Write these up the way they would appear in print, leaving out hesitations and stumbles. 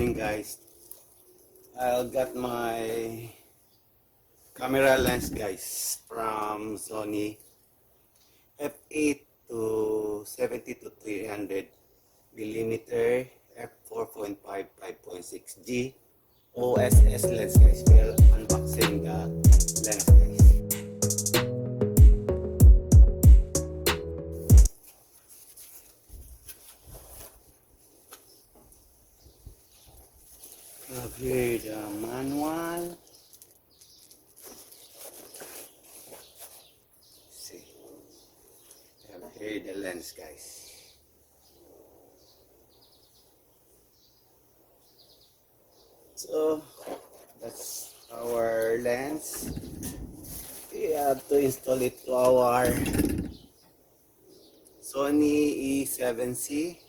morning guys. I got my camera lens guys from Sony FE to 70 to 300 millimeter f4.5 5.6 G OSS lens guys. We're unboxing the lens guys. Here the manual. See, here the lens guys. So that's our lens. We have to install it to our Sony E7C.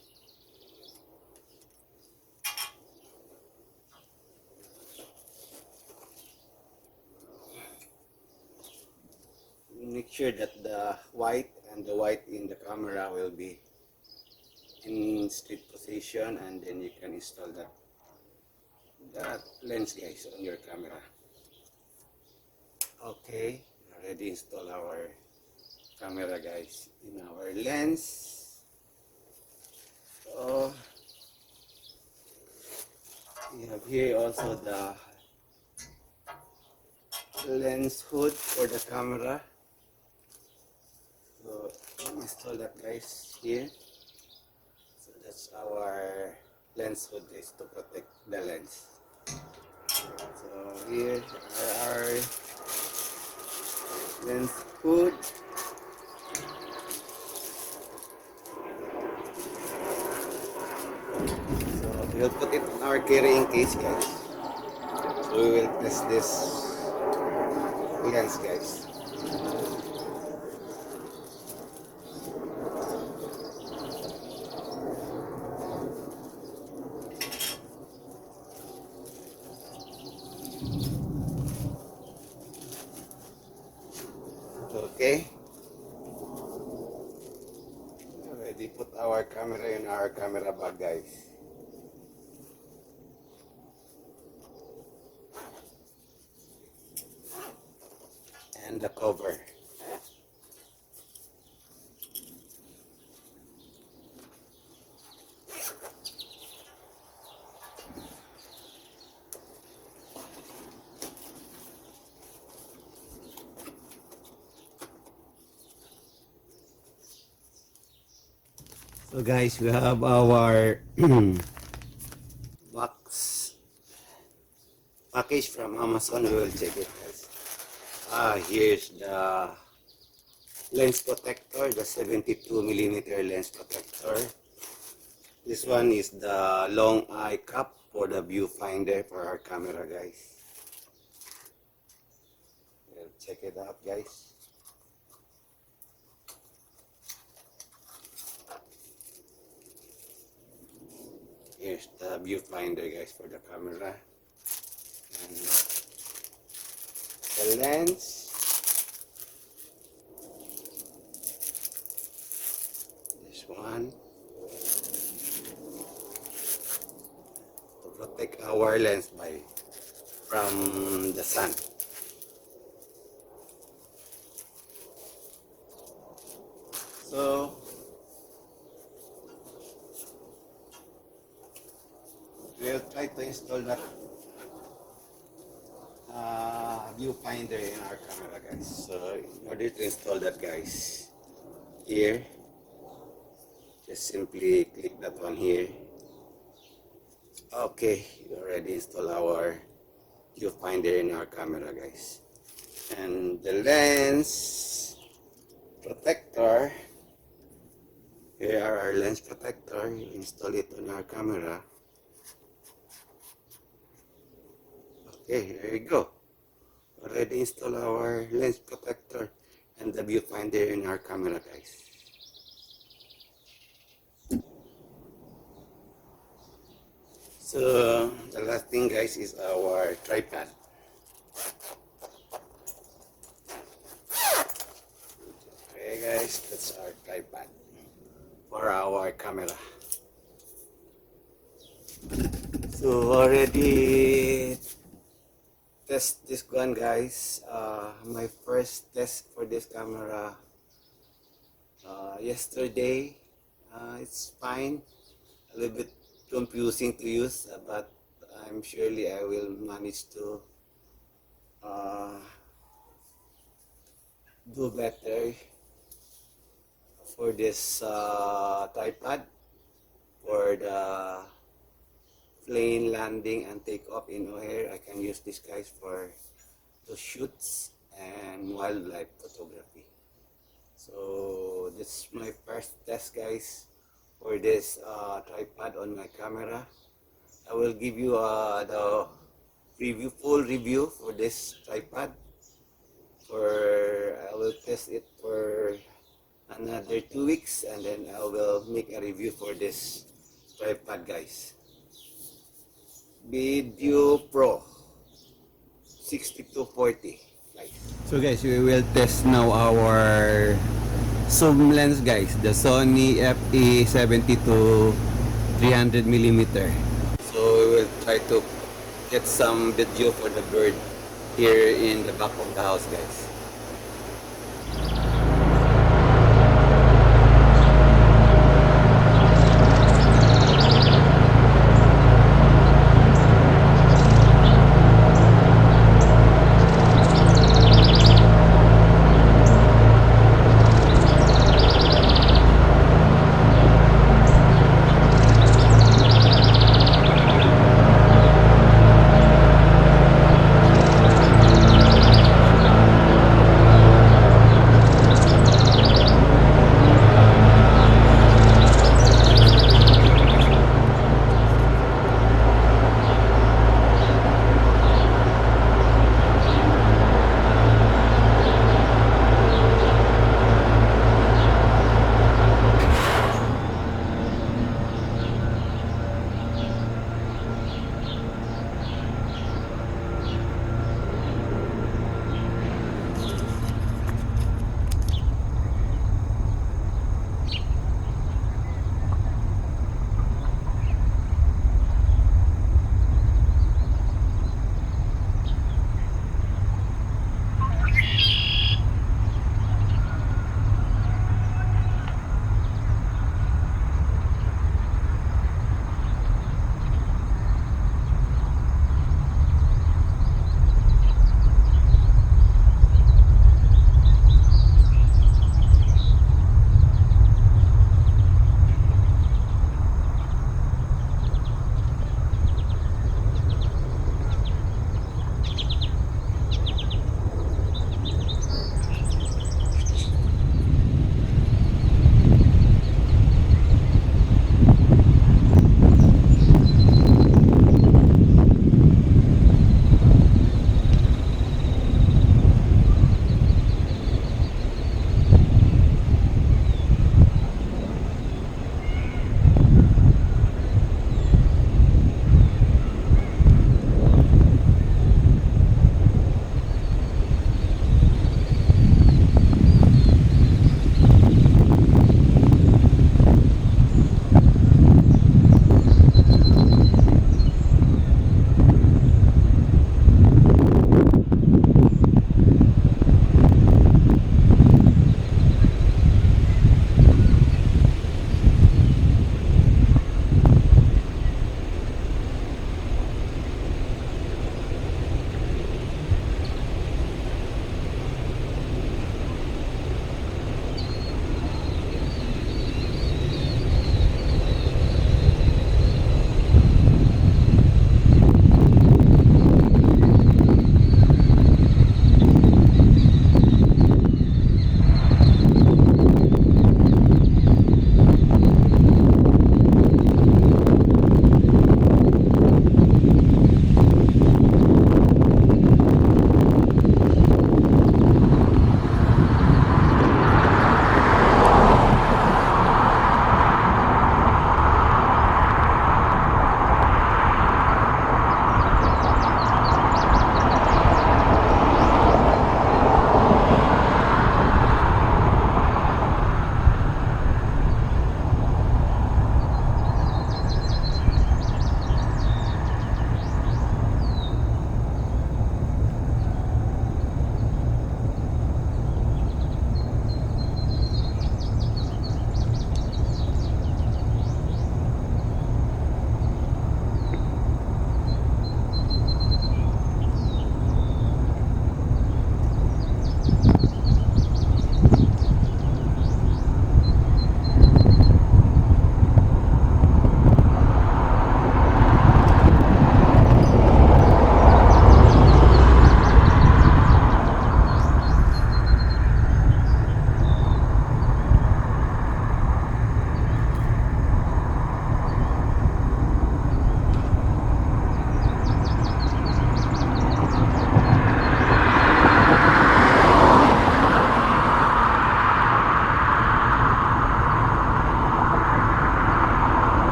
Make sure that the white and the white in the camera will be in straight position, and then you can install that lens guys on your camera. Okay, already install our camera guys in our lens. So we have here also the lens hood for the camera. So install that guys here. So that's our lens hood guys to protect the lens. So here are our lens hood. So we'll put it in our carrying case guys. So we will test this lens guys. Okay, already put our camera in our camera bag guys. And the cover. So guys, we have our box package from Amazon. We will check it guys. Here's the lens protector, the 72mm lens protector. This one is the long eye cup for the viewfinder for our camera guys. We'll check it out guys. Here's the viewfinder guys for the camera, and the lens, this one to protect our lens from the sun. So we'll try to install that viewfinder in our camera guys. So in order to install that guys, here just simply click that one here. Okay, we already install our viewfinder in our camera guys, and the lens protector. Here are our lens protector. You install it on our camera. Okay, there you go. Already install our lens protector and the viewfinder in our camera guys. So the last thing guys is our tripod. Okay guys, that's our tripod for our camera. So already test this one, guys. My first test for this camera yesterday. It's fine. A little bit confusing to use, but I'm surely I will manage to do better for this tripod for the plane landing and takeoff in O'Hare. I can use this, guys, for the shoots and wildlife photography. So this is my first test, guys, for this tripod on my camera. I will give you the full review for this tripod. I will test it for another 2 weeks, and then I will make a review for this tripod, guys. Video Pro 6240, guys. So guys, we will test now our zoom lens, guys, the Sony FE 72 300mm. So we will try to get some video for the bird here in the back of the house, guys.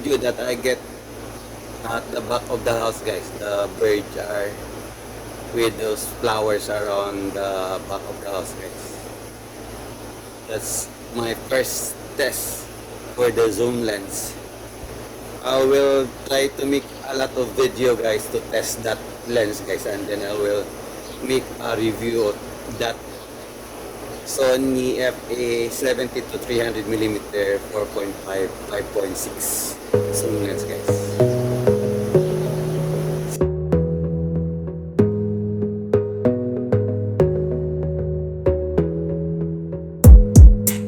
view that I get at the back of the house, guys. The birds are with those flowers are on the back of the house, guys. That's my first test for the zoom lens. I will try to make a lot of video, guys, to test that lens, guys, and then I will make a review of that Sony FE 70 to 300 mm 4.5 5.6 zoom lens, guys.